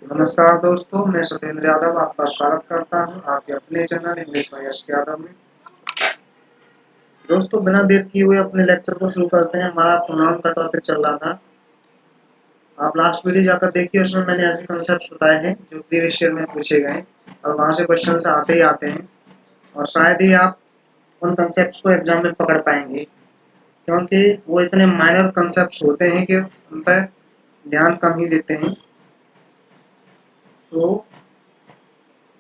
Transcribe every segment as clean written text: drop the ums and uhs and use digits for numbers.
नमस्कार दोस्तों, मैं सत्येंद्र यादव आपका स्वागत करता हूं आपके अपने चैनल इंग्लिश बाय यश यादव में। दोस्तों, बिना देर किए हुए अपने लेक्चर को शुरू करते हैं। हमारा प्रोनाउन का टॉपिक चल रहा था। आप लास्ट वीडियो जाकर देखिए, उसमें मैंने ऐसे कंसेप्ट बताए हैं जो प्रीवियस ईयर में पूछे गए और वहां से क्वेश्चन आते ही आते हैं और शायद ही आप उन कंसेप्ट को एग्जाम में पकड़ पाएंगे, क्योंकि वो इतने माइनर कंसेप्ट होते हैं कि उन पर ध्यान कम ही देते हैं। तो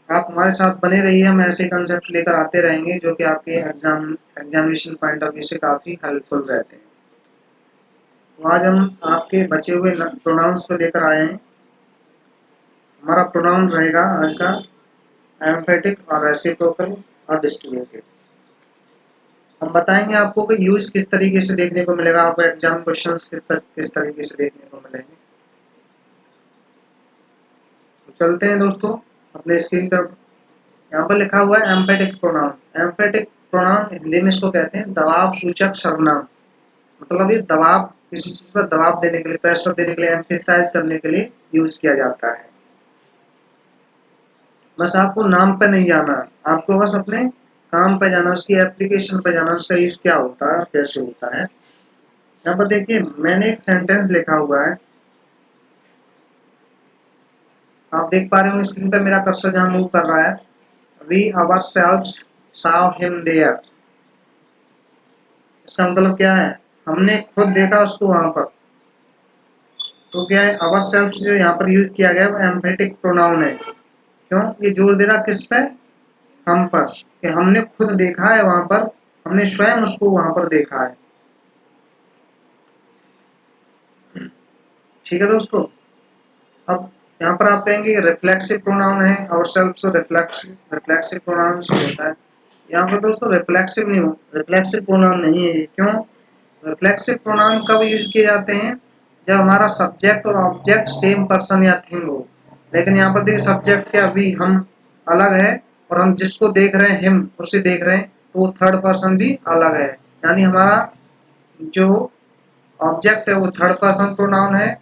आप हमारे साथ बने रहिए, हम ऐसे कंसेप्ट लेकर आते रहेंगे जो कि आपके एग्जामिनेशन पॉइंट ऑफ व्यू से काफ़ी हेल्पफुल रहते हैं। तो आज हम आपके बचे हुए प्रोनाउंस को लेकर आए हैं। हमारा प्रोनाउन रहेगा आज का एम्फेटिक और रेसिप्रोकल और डिस्ट्रीब्यूटिव। हम बताएंगे आपको कि यूज किस तरीके से देखने को मिलेगा, आपको एग्जाम क्वेश्चंस किस तरीके से देखने को मिलेंगे। तो चलते हैं दोस्तों अपने स्क्रीन पर। यहाँ पर लिखा हुआ है emphatic pronoun. Emphatic pronoun Hindi में इसको कहते हैं दबाव सूचक सर्वनाम। मतलब ये दबाव, किसी चीज पर दबाव देने के लिए, प्रेशर देने के लिए, एम्फेसाइज करने के लिए यूज किया जाता है। बस आपको नाम पे नहीं जाना है, आपको बस अपने काम पे जाना, उसकी एप्लीकेशन पे जाना, उसका यूज क्या होता है, कैसे होता है। यहाँ पर देखिए, मैंने एक सेंटेंस लिखा हुआ है, आप देख पा रहे हो स्क्रीन पे मेरा कर्सर जहाँ मूव कर रहा है। We ourselves saw him there। इसका मतलब क्या है, हमने खुद देखा उसको वहां पर। तो क्या है, आवर सेल्व्स जो यहाँ पर यूज किया गया है वो एम्फेटिक प्रोनाउन है। क्यों, ये जोर दे रहा किस पे, हम पर, कि हमने खुद देखा है वहां पर, हमने स्वयं उसको वहां पर देखा है। ठीक है दोस्तों। अब यहाँ पर आप कहेंगे रिफ्लेक्सिव प्रोनाउन है, आवरसेल्व्स तो रिफ्लेक्सिव प्रोनाउन से होता है। यहाँ पर दोस्तों रिफ्लेक्सिव नहीं हो, रिफ्लेक्सिव प्रोनाउन नहीं है ये। क्यों, रिफ्लेक्सिव प्रोनाउन कब यूज किए जाते हैं, जब हमारा सब्जेक्ट और ऑब्जेक्ट सेम पर्सन या थिंग हो। लेकिन यहाँ पर देखिए, सब्जेक्ट क्या, वी, हम अलग है, और हम जिसको देख रहे हैं, हिम, उसे देख रहे हैं, तो वो थर्ड पर्सन भी अलग है। यानी हमारा जो ऑब्जेक्ट है वो थर्ड पर्सन प्रोनाउन है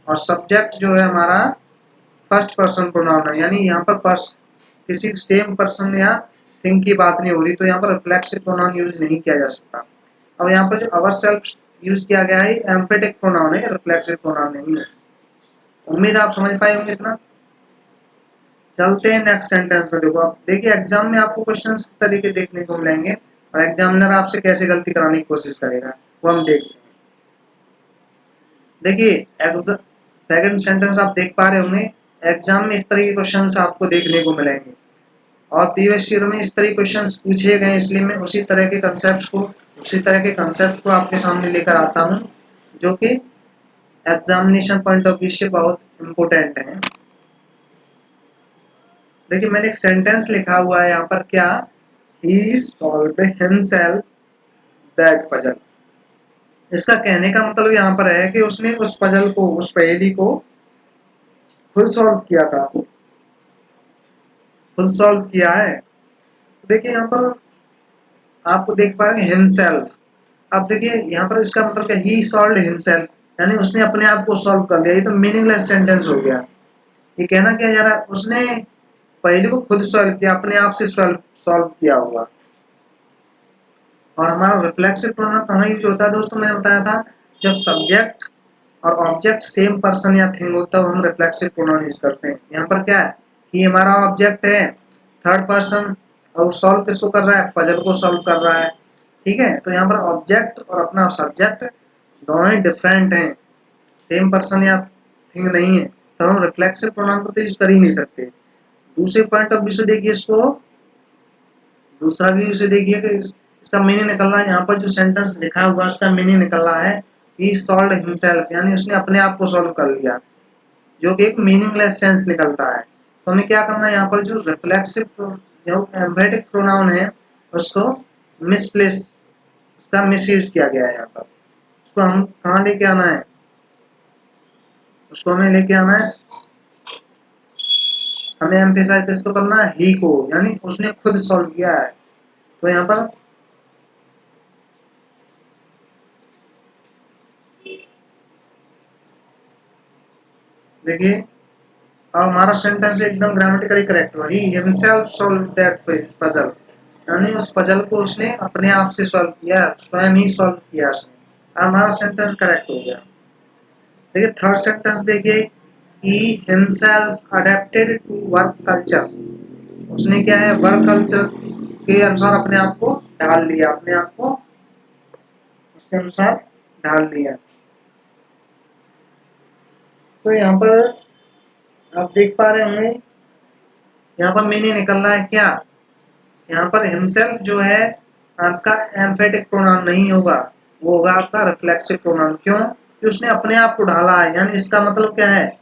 और सब्जेक्ट जो है हमारा फर्स्ट पर्सन प्रोनाउन है। यानी यहाँ पर किसी सेम पर्सन या थिंग की बात नहीं हो रही, तो यहाँ पर रिफ्लेक्सिव प्रोनाउन यूज नहीं किया जा सकता। अब यहाँ पर जो अवर सेल्फ यूज किया गया है, एम्फेटिक प्रोनाउन है, रिफ्लेक्सिव प्रोनाउन नहीं है। उम्मीद आप समझ पाए होंगे इतना। चलते हैं नेक्स्ट सेंटेंस में। देखो, आप देखिए एग्जाम में आपको क्वेश्चन किस तरीके देखने को मिलेंगे और एग्जामिनर आपसे कैसे गलती कराने की कोशिश करेगा, वो हम देखते हैं। देखिए सेकंड सेंटेंस आप देख पा रहे होंगे, एग्जाम में इस तरह के क्वेश्चन आपको देखने को मिलेंगे और प्रीवियस ईयर में इस तरह के क्वेश्चन पूछे गए, इसलिए मैं उसी तरह के कंसेप्ट को आपके सामने लेकर आता हूँ, जो कि एग्जामिनेशन पॉइंट ऑफ व्यू से बहुत इम्पोर्टेंट है। देखिए, मैंने एक सेंटेंस लिखा हुआ है यहाँ पर, क्या, ही सॉल्व्ड हिमसेल्फ दैट पजल। इसका कहने का मतलब यहाँ पर है कि उसने उस पजल को, उस पहेली को खुद सॉल्व किया था, खुद सॉल्व किया है। देखिए यहाँ पर आपको देख पा रहे हैं हिमसेल्फ। अब देखिए यहाँ पर इसका मतलब क्या, ही सॉल्व्ड हिमसेल्फ, यानी उसने अपने आप को सॉल्व कर लिया। ये तो मीनिंगलेस सेंटेंस हो गया। ये कहना क्या जा रहा है, उसने पहले को खुद सॉल्व किया, अपने आप से सॉल्व किया होगा। और हमारा रिफ्लेक्सिव प्रोनाउन कहाँ यूज होता है दोस्तों, मैंने बताया था, जब सब्जेक्ट और ऑब्जेक्ट सेम पर्सन या थिंग हो तब हम रिफ्लेक्सिव प्रोनाउन यूज करते हैं। यहाँ पर क्या है, कि हमारा ऑब्जेक्ट है थर्ड पर्सन और सॉल्व किसको कर रहा है, पजल को सॉल्व कर रहा है। ठीक है, तो यहाँ पर ऑब्जेक्ट और अपना सब्जेक्ट दोनों ही डिफरेंट हैं, सेम पर्सन या थिंग नहीं है, तो हम रिफ्लेक्सिव प्रोनाउन को तो यूज कर ही नहीं सकते। दूसरे पॉइंट ऑफ व्यू से देखिए इसको, दूसरा व्यू से देखिए कि इसका मीनिंग निकल रहा है। यहाँ पर जो सेंटेंस लिखा हुआ है उसका मीनिंग निकल रहा है, ही सॉल्व्ड हिमसेल्फ, यानी उसने अपने आप को सॉल्व कर लिया, जो कि एक मीनिंगलेस सेंस निकलता है। तो हमें क्या करना है, यहाँ पर जो रिफ्लेक्सिव, जो एम्फेटिक प्रोनाउन है, उसको मिसप्लेस, उसका मिसयूज किया गया है यहाँ पर। उसको हम कहाँ लेके आना है, उसको हमें लेके आना है, हमें एम्फेसाइज किसको करना है, ही को, यानी उसने खुद सॉल्व किया है। तो यहाँ पर देखिए, और हमारा सेंटेंस एकदम ग्रामेटिकली करेक्ट हुआ, he himself solve that puzzle, यानी उस पजल को उसने अपने आप से सॉल्व किया, स्वयं ही सॉल्व किया उसने। हमारा सेंटेंस करेक्ट हो गया। देखिए थर्ड सेंटेंस देखिए, he himself adapted to work culture, उसने क्या है वर्क कल्चर के अनुसार अपने आप को ढाल लिया, अपने आप को उसके अनुसार ढाल लिया। तो यहाँ पर आप देख पा रहे होंगे, यहाँ पर मीनिंग निकल रहा है क्या, यहाँ पर हिमसेल्फ जो है आपका एम्फेटिक प्रोनाउन नहीं होगा, वो होगा आपका रिफ्लेक्सिव प्रोनाउन। क्यों? कि उसने अपने आप को ढाला है, यानी इसका मतलब क्या है,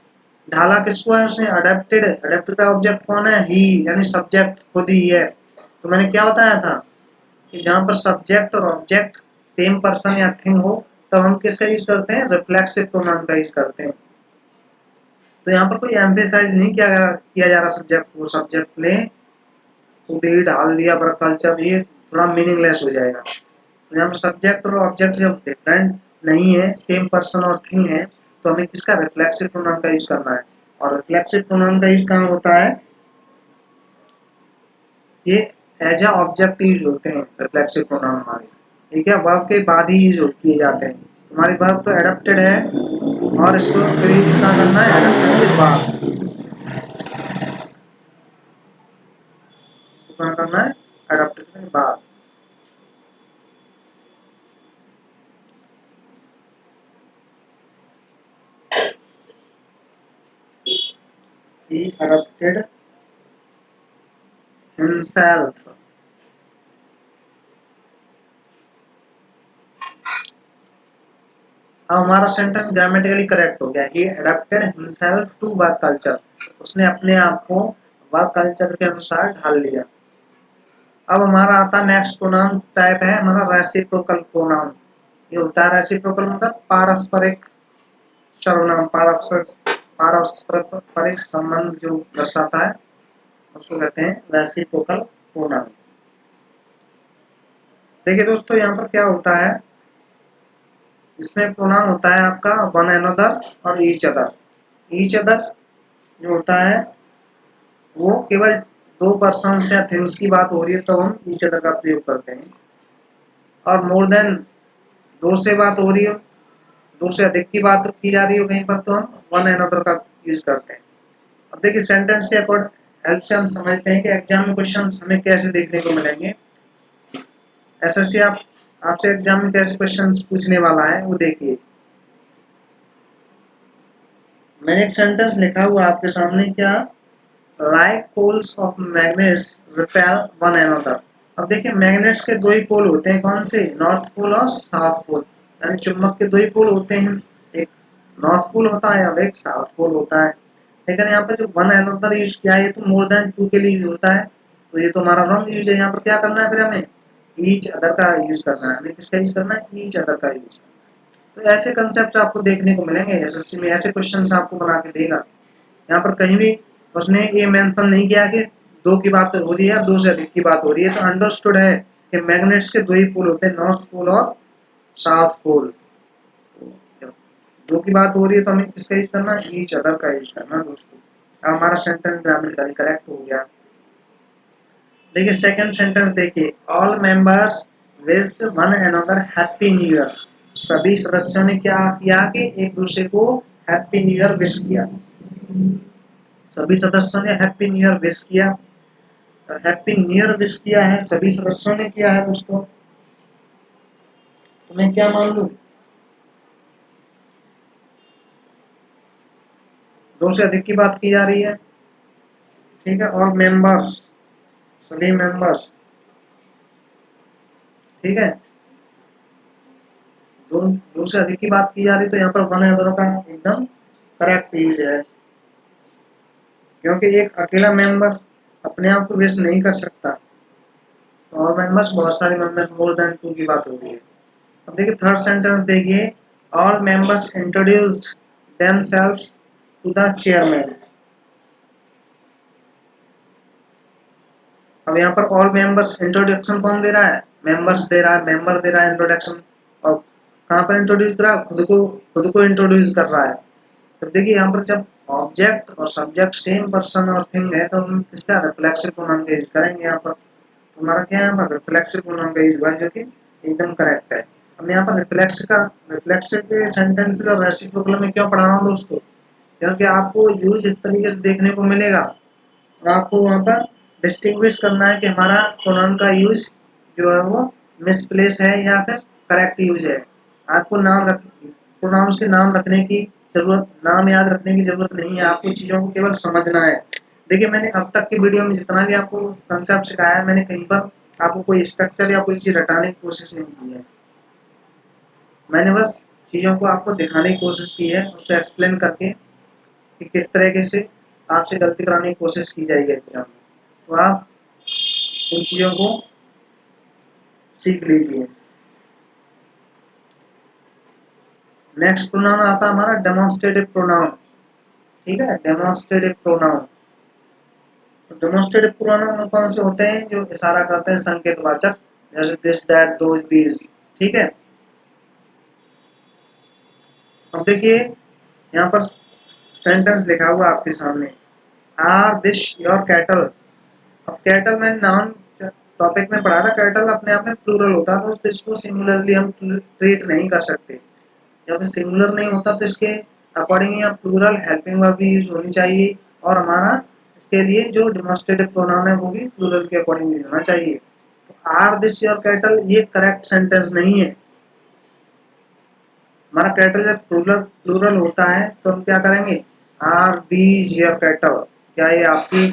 ढाला किसको है उसने, अडेप्टेड। अडेप्टेड का ऑब्जेक्ट कौन है, ही, यानी सब्जेक्ट खुद ही है। तो मैंने क्या बताया था कि जहाँ पर सब्जेक्ट और ऑब्जेक्ट सेम पर्सन या थिंग हो, तब हम किसका यूज करते हैं, रिफ्लेक्सिव प्रोनाउन का यूज करते हैं। तो यहाँ पर कोई एम्फेसाइज नहीं किया जा रहा सब्जेक्ट को, सब्जेक्ट ने खुद ही ढाल दिया पर कल्चर, ये थोड़ा मीनिंगलेस हो जाएगा। तो यहाँ पर सब्जेक्ट और ऑब्जेक्ट जब डिफरेंट नहीं है, सेम पर्सन और थिंग है, तो हमें किसका, रिफ्लेक्सिव प्रोनाउन का यूज करना है। और रिफ्लेक्सिव प्रोनाउन का यूज कहाँ होता है, ये एज अ ऑब्जेक्ट यूज होते हैं रिफ्लेक्सिव प्रोनाउन हमारे, ठीक है, वर्ब के बाद ही यूज किए जाते हैं। हमारी वर्ब तो एडप्टेड है, और इसको फिर यूज कहाँ करना है, एडप्टेड के बाद, इसको कहाँ करना है, एडप्टेड के बाद। He adopted himself. अब हमारा सेंटेंस ग्रामेटिकली करेक्ट हो गया, he adapted himself to work culture, उसने अपने आप को वर्क कल्चर के अनुसार ढाल लिया। अब हमारा आता नेक्स्ट प्रोनाउन टाइप है हमारा रेसिप्रोकल प्रोनाउन। ये होता है रेसिप्रोकल मतलब पारस्परिक सर्वनाम, पारस्परिक संबंध जो दर्शाता है उसको कहते हैं रेसिप्रोकल प्रोनाउन। देखिए दोस्तों यहाँ पर क्या होता है, इसमें प्रोनाउन होता है आपका वन अनदर और ईच अदर। ईच अदर जो होता है वो केवल दो पर्सन या थिंग्स की बात हो रही है तो हम ईच अदर का प्रयोग करते हैं, और मोर देन दो से बात हो रही हो, दो से अधिक की बात की जा रही हो कहीं पर, तो हम वन अनदर का यूज करते हैं। अब देखिए सेंटेंस के अकॉर्डिंग हेल्प से हम समझते हैं कि एग्जाम में क्वेश्चन हमें कैसे देखने को मिलेंगे। एसएससी आपसे एग्जाम में कैसे क्वेश्चन पूछने वाला है वो देखिए। मैंने एक सेंटेंस लिखा हुआ आपके सामने, क्या, like poles of magnets repel one another. अब देखिए मैग्नेट्स के दो ही पोल होते हैं, कौन से, नॉर्थ पोल और साउथ पोल, यानी चुंबक के दो ही पोल होते हैं, एक नॉर्थ पोल होता है और एक साउथ पोल होता है। लेकिन यहाँ पे जो वन अनदर यूज किया है ये तो मोर देन टू के लिए यूज होता है, तो ये तो हमारा रॉन्ग यूज है। यहाँ पर क्या करना है फिर हमें, ईच अदर का यूज करना है, हमें किसका यूज करना है, ईच अदर का यूज। तो ऐसे कंसेप्ट आपको देखने को मिलेंगे एसएससी में, ऐसे क्वेश्चन आपको बना के देगा। यहाँ पर कहीं भी उसने ये मेंशन नहीं किया कि दो की बात हो रही है, दो से अधिक की बात हो रही है, तो अंडरस्टूड है कि मैग्नेट्स के दो ही पोल होते हैं, नॉर्थ पोल और साउथ पोल। तो जब दो की बात हो रही है तो हमें किसका यूज करना है, ईच अदर का यूज करना दोस्तों। अब हमारा सेंटेंस ग्रामेटिकली करेक्ट हो गया। देखिए सेकंड सेंटेंस देखिए, all members wished one another happy new year. सभी सदस्यों ने क्या किया कि एक दूसरे को हैप्पी न्यू ईयर विश किया, सभी सदस्यों ने हैप्पी न्यू ईयर विश किया। हैप्पी न्यू ईयर विश किया है, सभी सदस्यों ने किया है दोस्तों। तो मैं क्या मान लूं, दो से अधिक की बात की जा रही है, ठीक है, और मेंबर्स, सभी मेंबर्स, ठीक है, दो दो से अधिक की बात की जा रही है, तो यहाँ पर वन अदर का एकदम करेक्ट यूज है, क्योंकि एक अकेला मेंबर अपने आप को विश नहीं कर सकता, और मेंबर्स बहुत सारे मेंबर्स, मोर देन टू की बात हो रही है। अब देखिए थर्ड सेंटेंस देखिए, all members introduced themselves to the chairman. अब यहाँ पर ऑल मेंबर्स, इंट्रोडक्शन कौन दे रहा है, मेंबर्स दे रहा है, मेंबर दे रहा है इंट्रोडक्शन, और कहाँ पर इंट्रोड्यूस कर रहा है, खुद को इंट्रोड्यूस कर रहा है। तो देखिए यहाँ पर जब ऑब्जेक्ट और सब्जेक्ट सेम पर्सन और थिंग है तो हम इसका रिफ्लेक्सिव प्रोनाउन का यूज करेंगे यहाँ पर। हमारा क्या है, यहाँ पर रिफ्लेक्सिव प्रोनाउन का यूज हुआ है जो कि एकदम करेक्ट है। अब यहाँ पर रिफ्लेक्सिव के सेंटेंसेस और रेसिप्रोकल में क्यों पढ़ा रहा हूँ दोस्तों, क्योंकि आपको यूज इस तरीके से देखने को मिलेगा और आपको वहाँ पर डिस्टिंग्विश करना है कि हमारा प्रोनाउन का यूज जो है वो मिसप्लेस है या फिर करेक्ट यूज है। आपको नाम रख प्रोनाउंस के नाम रखने की जरूरत, नाम याद रखने की जरूरत नहीं है, आपको चीज़ों को केवल समझना है। देखिए मैंने अब तक की वीडियो में जितना भी आपको कंसेप्ट सिखाया है, मैंने कहीं पर आपको कोई स्ट्रक्चर या कोई चीज़ रटाने की कोशिश नहीं की है। मैंने बस चीज़ों को आपको दिखाने की कोशिश की है, उसको एक्सप्लेन करके कि किस तरीके से आपसे गलती कराने की कोशिश की जाएगी एग्जाम में, तो आप उन चीज़ों को सीख लीजिए। नेक्स्ट प्रोनाउन आता है हमारा डेमोन्स्ट्रेटिव प्रोनाउन। ठीक है, डेमोन्स्ट्रेटिव प्रोनाउन। तो डेमोन्स्ट्रेटिव प्रोनाउन कौन से होते हैं, जो इशारा करते हैं संकेतवाचक, जैसे दिस दैट दोज दीज। ठीक है, अब देखिए यहाँ पर सेंटेंस लिखा हुआ आपके सामने, आर दिस योर कैटल। अब कैटल मैंने नाम टॉपिक में पढ़ा था, कैटल अपने आप में प्लूरल होता है तो इसको सिंगुलरली हम ट्रीट नहीं कर सकते। जब सिंगुलर नहीं होता तो इसके अकॉर्डिंग या प्लूरल हेल्पिंग वर्ब भी यूज होनी चाहिए और हमारा इसके लिए जो डेमोन्स्ट्रेटिव प्रोनाउन है वो भी प्लूरल के अकॉर्डिंग यूज होना चाहिए। तो आर दिस योर कैटल ये करेक्ट सेंटेंस नहीं है। हमारा कैटल जब प्लूरल प्लूरल होता है तो हम क्या करेंगे, आर दीज योर कैटल, क्या ये आपकी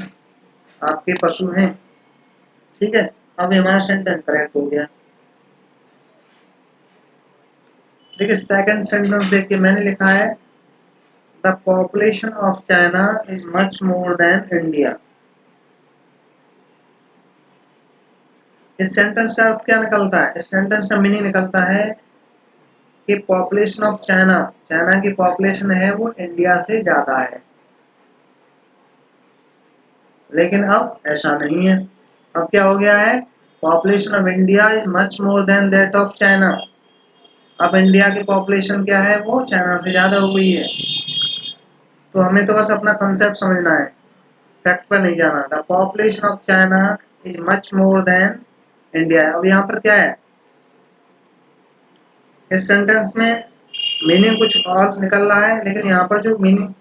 आपके पशु हैं। ठीक है, अब ये हमारा सेंटेंस करेक्ट हो गया। देखिए सेकंड सेंटेंस देखिए मैंने लिखा है the population of China is much more than India. इस सेंटेंस का अर्थ क्या निकलता है, इस सेंटेंस का मीनिंग निकलता है कि पॉपुलेशन ऑफ चाइना, चाइना की पॉपुलेशन है वो इंडिया से ज्यादा है। लेकिन अब ऐसा नहीं है, अब क्या हो गया है, population of India is much more than that of China. अब इंडिया की पॉपुलेशन क्या है, वो चाइना से ज्यादा हो गई है। तो हमें तो बस अपना कंसेप्ट समझना है, फैक्ट पर नहीं जाना। The population of China is much more than India. अब यहाँ पर क्या है, इस सेंटेंस में मीनिंग कुछ और निकल रहा है, लेकिन यहाँ पर जो मीनिंग,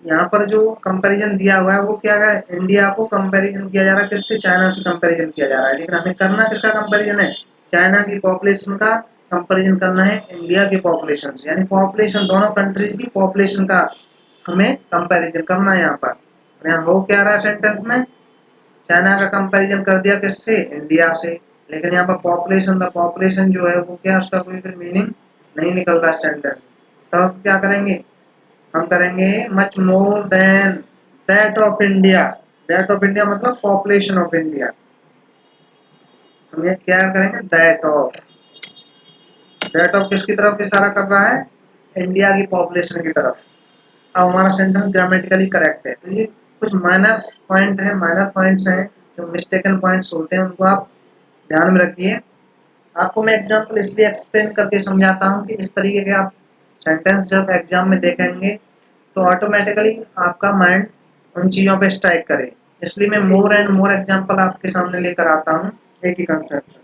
यहाँ पर जो कंपैरिजन दिया हुआ है वो क्या है, इंडिया को कंपैरिजन किया जा रहा है किससे, चाइना से कंपैरिजन किया जा रहा है। लेकिन हमें करना किसका कंपैरिजन है, चाइना की पॉपुलेशन का कंपैरिजन करना है इंडिया की पॉपुलेशन से, यानी पॉपुलेशन दोनों कंट्रीज की पॉपुलेशन का हमें कंपैरिजन करना है यहाँ पर। यहाँ हो क्या रहा है सेंटेंस में, चाइना का कंपैरिजन कर दिया किससे, इंडिया से। लेकिन यहाँ पर पॉपुलेशन, द पॉपुलेशन जो है वो क्या, उसका कोई भी मीनिंग नहीं निकल रहा है सेंटेंस। तो अब क्या करेंगे, हम करेंगे much more than that of India. That of India मतलब पॉपुलेशन ऑफ इंडिया। हम ये क्या करेंगे, दैट ऑफ किसकी तरफ इशारा कर रहा है, इंडिया की पॉपुलेशन की तरफ। अब हमारा सेंटेंस ग्रामेटिकली करेक्ट है। तो ये कुछ माइनस पॉइंट है, माइनर पॉइंट्स हैं जो मिस्टेकन पॉइंट्स होते हैं, उनको आप ध्यान में रखिए। आपको मैं एग्जाम्पल इसलिए एक्सप्लेन करके समझाता हूँ कि इस तरीके के आप सेंटेंस जब एग्जाम में देखेंगे तो ऑटोमेटिकली आपका माइंड उन चीज़ों पे स्ट्राइक करे। इसलिए मैं मोर एंड मोर एग्जाम्पल आपके सामने लेकर आता हूँ एक ही कंसेप्ट।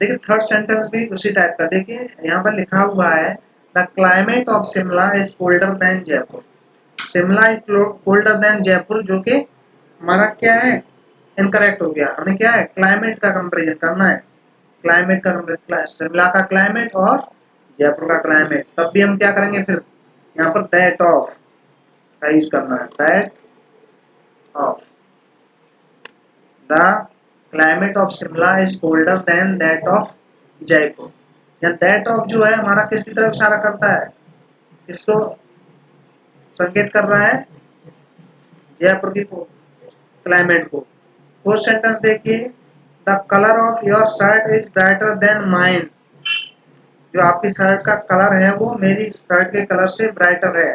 देखिए थर्ड सेंटेंस भी उसी टाइप का, देखिए यहाँ पर लिखा हुआ है the climate of Shimla is colder than Jaipur. Shimla is colder than Jaipur, जो कि हमारा क्या है, इनकरेक्ट हो गया। हमें क्या है, क्लाइमेट का कंपेरिजन करना है, क्लाइमेट का कंपेरिजन, शिमला का क्लाइमेट और जयपुर का क्लाइमेट। तब भी हम क्या करेंगे, फिर यहाँ पर दैट ऑफ का यूज करना है, that of the climate of Shimla is colder than that of Jaipur. या दैट ऑफ जो है हमारा किसकी तरफ इशारा करता है, किसको संकेत कर रहा है, जयपुर की क्लाइमेट को। फोर्थ सेंटेंस देखिए, the colour of your shirt is brighter then mine. जो आपकी शर्ट का कलर है वो मेरी शर्ट के कलर से ब्राइटर है,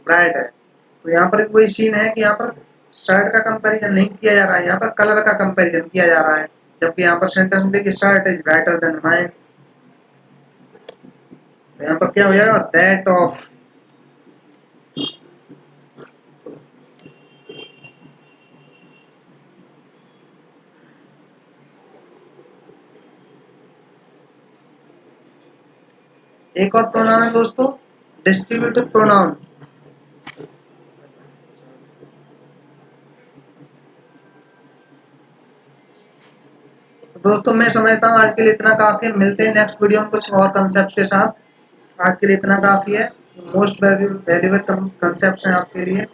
ब्राइट है। तो यहाँ पर कोई सीन है कि यहाँ पर शर्ट का कंपैरिजन नहीं किया जा रहा है, यहाँ पर कलर का कंपैरिजन किया जा रहा है। जबकि यहाँ पर सेंटेंस में देखिए shirt is brighter then mine, तो यहाँ पर क्या हो जाएगा, दैट ऑफ एक और प्रोनाउन है दोस्तों डिस्ट्रीब्यूटिव प्रोनाउन। तो दोस्तों मैं समझता हूँ आज के लिए इतना काफी है, मिलते हैं नेक्स्ट वीडियो में कुछ और कंसेप्ट के साथ। आज के लिए इतना काफी है। मोस्ट वैल्यूएबल कंसेप्ट हैं आपके लिए।